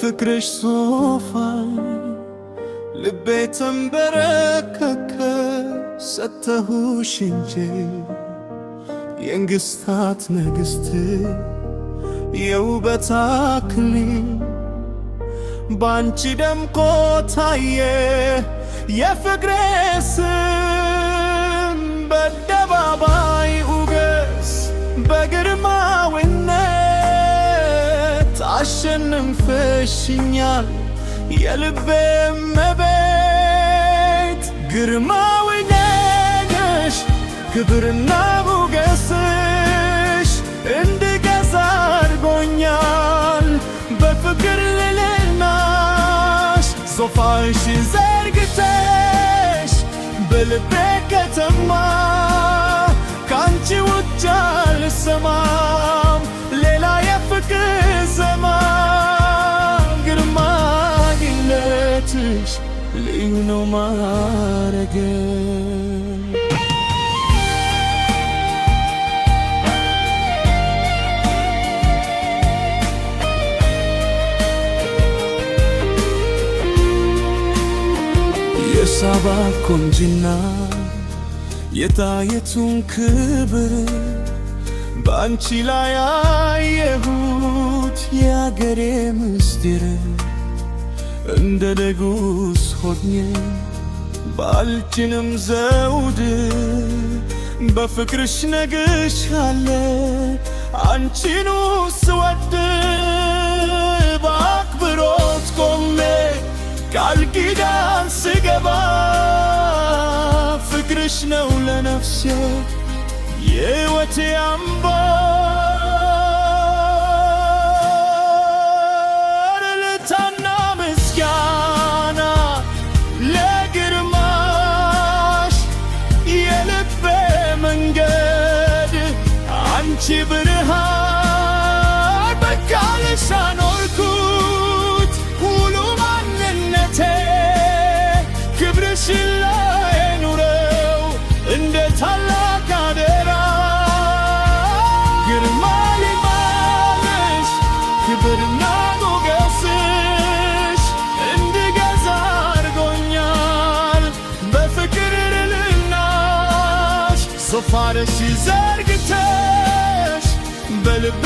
ፍቅርሽ ሶፋይ ልቤ ተንበረከከ ሰተሁሽ እንጂ የንግሥታት ንግሥት የውበት አክሊል ባንቺ ደምቆ ታየ የፍቅሬ ስም በአደባባይ ኡገስ በግርማዊነት አሸንፈሽኛል የልቤ እመቤት ግርማዊ ነሽ ክብርና ሞገስሽ እንድገዛ አድርጎኛል በፍቅር ልዕልናሽ ሶፋሽን ዘርግተሽ በልቤ ከተማ ካንቺ ውጭ አልሰማም ሌላ የፍቅር ዜማ ግርማዊነትሽ ልዩ ነው ማረጌ የሳባ ቆንጅና የጣይቱን ክብር በአንቺ ላይ አየሁት የአገሬ ምስጢር እንደ ንጉሥ ሆኜ ባልችንም ዘውድ በፍቅርሽ ነግሻለሁ አንቺኑ ስወድ በአክብሮት ቆሜ ቃል ኪዳን ስገባ ፍቅርሽ ነው ለነፍሴ የሕይወቴ አምባ እልልታና ምስጋና ለግርማሽ የልቤ መንገድ አንቺ ብርሃን በቃልሽ አኖርኩት ሁሉ ማንነቴ ክብርሽን ላይ ኑረው እንደ ታላቅ አደራ ግርማ ይባልሽ ክብርና ሞገስሽ እንድገዛ አድርጎኛል በፍቅር ልዕልናሽ ዙፋንሽ ዘርግተሽ በልቤ